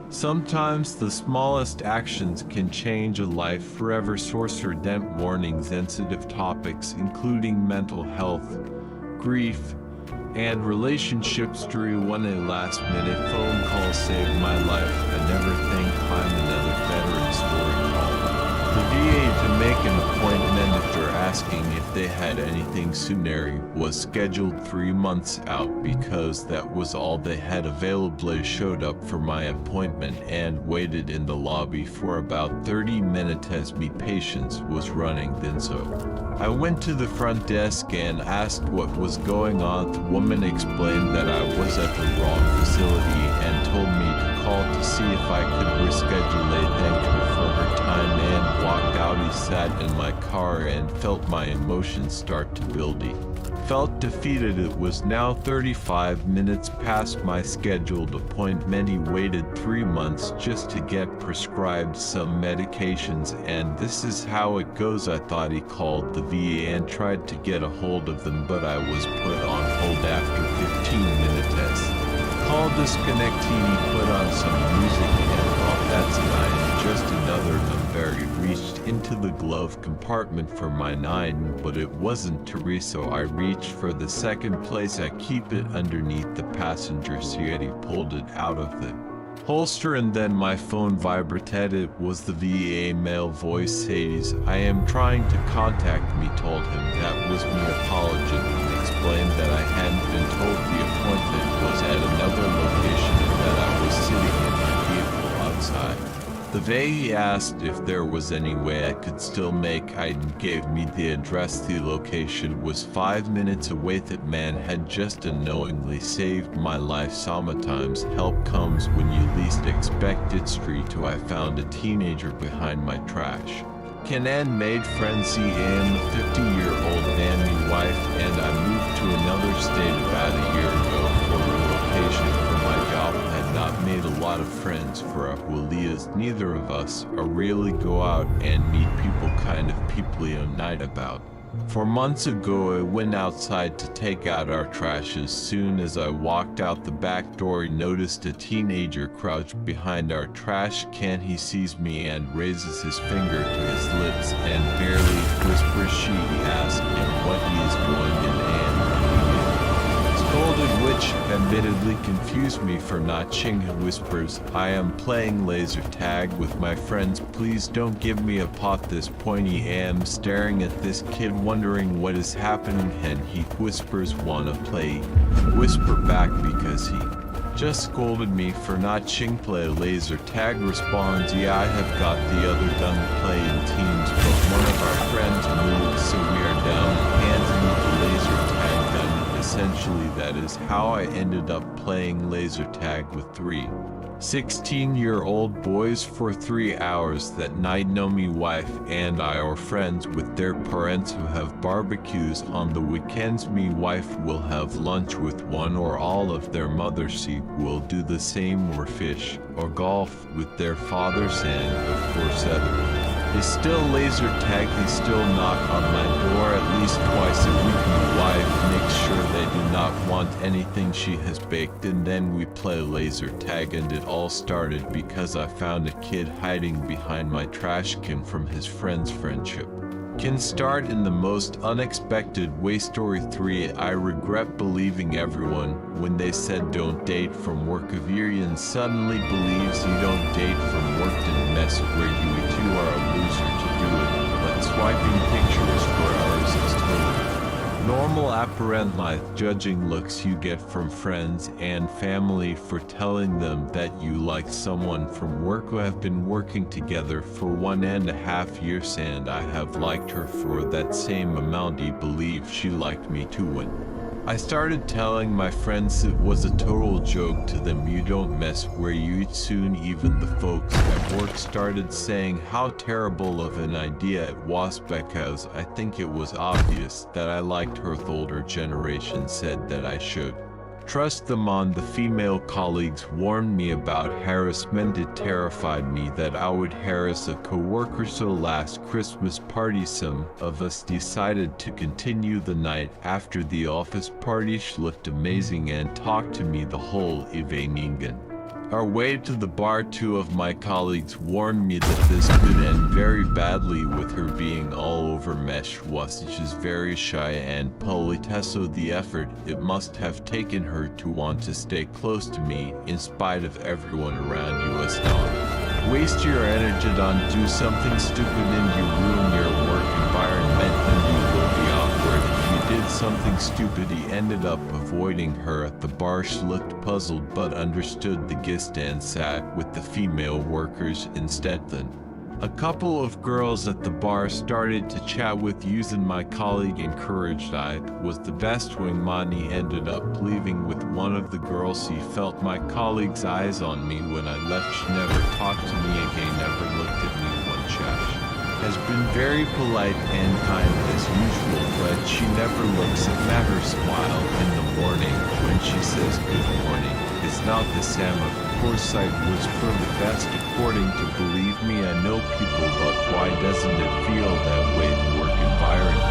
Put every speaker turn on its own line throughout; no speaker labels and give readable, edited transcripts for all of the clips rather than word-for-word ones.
Sometimes the smallest actions can change a life forever. Source Redent warning: sensitive topics including mental health, grief, and relationships. During one, a last-minute phone call saved my life. I never think I'm another veteran. Story call. The VA to make an appointment after asking if they had anything sooner was scheduled 3 months out because that was all they had available. I showed up for my appointment and waited in the lobby for about 30 minutes as my patience was running thin. So I went to the front desk and asked what was going on. The woman explained that I was at the wrong facility and told me to call to see if I could reschedule. I thanked her for her time and walked out. I sat in my car and felt my emotions start to build. I felt defeated. It was now 35 minutes past my scheduled appointment. He waited 3 months just to get prescribed some medications, and this is how it goes. I thought. He called the VA and tried to get a hold of them, but I was put on hold after 15 minutes. Call disconnected. He put on some music and thought, that's nice. Just another number. He reached into the glove compartment for my 9, but it wasn't Teresa, so I reached for the second place. I keep it underneath the passenger seat. He pulled it out of the holster and then my phone vibrated. It was the VA male voice. Says, I am trying to contact me. Told him that was me. Apologized and explained that I hadn't been told the appointment was at another location and that I was sitting in my vehicle outside. The VA asked if there was any way I could still make it and gave me the address. The location was 5 minutes away. That man had just unknowingly saved my life. Sometimes help comes when you least expect it. Street 2, I found a teenager behind my trash can and made friends. I am a 50-year-old man, my wife, and I moved to another state about a year ago for relocation for my job. I had not made a lot of friends for a while, as neither of us really go out and meet people, kind of people you night about. 4 months ago, I went outside to take out our trash. As soon as I walked out the back door, I noticed a teenager crouched behind our trash can. He sees me and raises his finger to his lips and barely whispers. She asked him what he is going in and scolded, which admittedly confused me for not ching. He whispers, I am playing laser tag with my friends. Please don't give me a pot. This point I am staring at this kid wondering what is happening, and he whispers, wanna play? Whisper back because he just scolded me for not ching. Play laser tag. Responds, yeah, I have got the other gun to play in teams, but one of our friends moved, so we are down hands in the laser tag gun. Essentially, that is how I ended up playing laser tag with 3 16-year-old boys for 3 hours that night. No, me wife and I are friends with their parents who have barbecues on the weekends. Me wife will have lunch with one or all of their mothers. She will do the same, or fish or golf with their fathers, and of course other. They still laser tag. They still knock on my door at least twice a week. My wife makes sure they do not want anything she has baked, and then we play laser tag. And it all started because I found a kid hiding behind my trash can from his friend's friendship. Can start in the most unexpected way. Story 3, I regret believing everyone when they said don't date from work. Avirian suddenly believes you don't date from work and mess where you two are a loser to do it, but swiping pictures for hours is totally normal. Apparently, judging looks you get from friends and family for telling them that you like someone from work. We have been working together for 1.5 years and I have liked her for that same amount. I believe she liked me too. When I started telling my friends it was a total joke to them, you don't mess where you eat. Soon even the folks at work started saying how terrible of an idea it was, because I think it was obvious that I liked her. The older generation said that I should trust them. On the female colleagues warned me about harassment. It terrified me that I would harass a coworker. So last Christmas party, some of us decided to continue the night after the office party. She looked amazing and talked to me the whole evening. Our way to the bar, two of my colleagues warned me that this could end very badly with her being all over mesh. She's very shy and polite, so the effort it must have taken her to want to stay close to me in spite of everyone around you. Don't waste your energy on do something stupid and you ruin your work environment and you will be awkward. He did something stupid. He ended up avoiding her at the bar. She looked puzzled but understood the gist and sat with the female workers instead. Then a couple of girls at the bar started to chat with using my colleague encouraged. I was the best when Monty ended up leaving with one of the girls. He felt my colleague's eyes on me when I left. She never talked to me again, never looked at me one chat. Has been very polite and kind as usual, but she never looks at me. Her smile in the morning when she says good morning is not the same. Of course I was for the best according to believe me. I know people, but why doesn't it feel that way in work environment?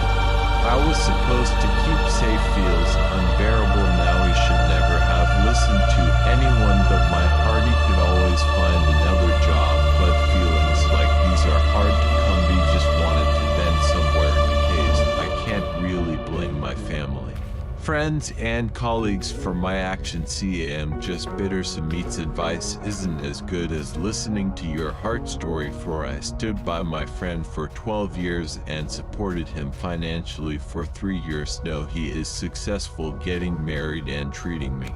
I was supposed to keep safe. Feels unbearable now. He should never have listened to anyone but my heart. He could always find another job, but feelings like these are hard to come. He just wanted to vent somewhere in the case. I can't really blame my family, friends, and colleagues for my actions. I am just bitter. Samit's advice isn't as good as listening to your heart story, for I stood by my friend for 12 years and supported him financially for 3 years. Now he is successful, getting married and treating me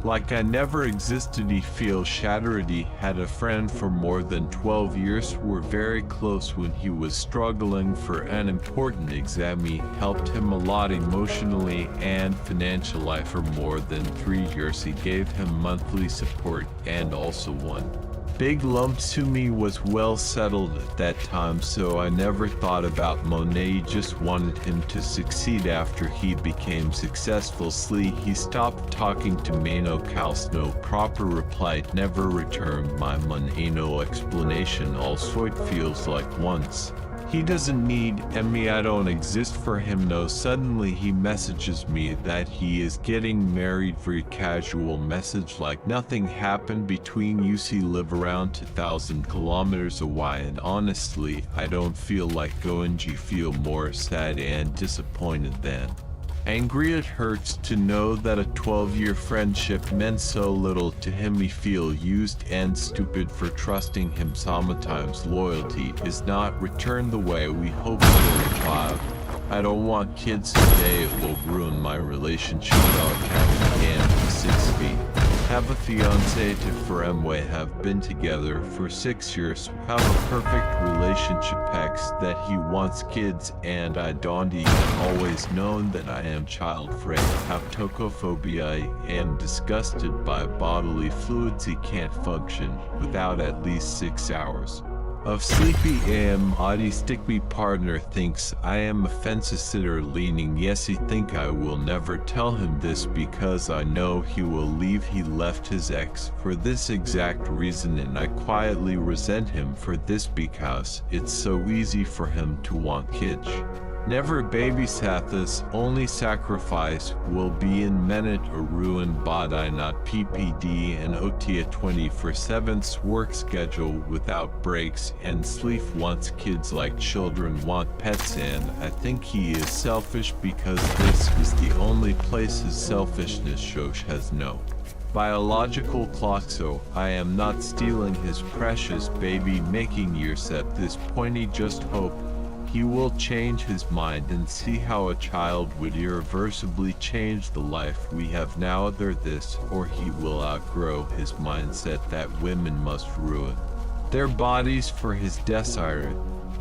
like I never existed. He feels shattered. He had a friend for more than 12 years. We're very close. When he was struggling for an important exam, he helped him a lot emotionally and financially. For more than 3 years, he gave him monthly support and also one big lump to me. Was well settled at that time, so I never thought about Monet. Just wanted him to succeed. After he became successful, he stopped talking to me. No calls, no proper reply, never returned my money, no explanation. Also it feels like once he doesn't need me, I don't exist for him. No, suddenly he messages me that he is getting married. Very casual message, like nothing happened between you. Live around 2,000 kilometers away, and honestly I don't feel like going. You feel more sad and disappointed than angry. It hurts to know that a 12-year friendship meant so little to him. He feel used and stupid for trusting him. Sometimes loyalty is not returned the way we hope for. I don't want kids today. It will ruin my relationship. I'll count again to 6 feet. Have a fiance to Fremway, have been together for 6 years, have a perfect relationship. That he wants kids and I don't. He always known that I am child free. Have tocophobia. I am disgusted by bodily fluids. He can't function without at least 6 hours of sleepy am. Audi stick me partner thinks I am a fence sitter leaning. Yes, he think I will never tell him this because I know he will leave. He left his ex for this exact reason, and I quietly resent him for this because it's so easy for him to want kids. Never babysat this, only sacrifice will be in minute or ruin body, not PPD and OT. A 24/7 work schedule without breaks and sleep. Wants kids like children want pets, and I think he is selfish because this is the only place his selfishness shows has no biological clock. So I am not stealing his precious baby making years. At this point he just hope he will change his mind and see how a child would irreversibly change the life we have now. Either this or he will outgrow his mindset that women must ruin their bodies for his desire.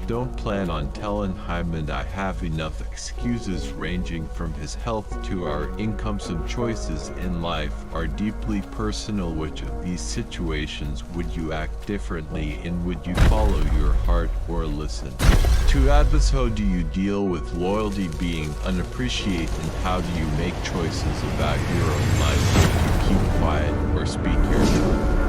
Don't plan on telling him, and I have enough excuses ranging from his health to our income. Some choices in life are deeply personal. Which of these situations would you act differently in? Would you follow your heart or listen to advice? How do you deal with loyalty being unappreciated, and how do you make choices about your own life? Do you keep quiet or speak your mind?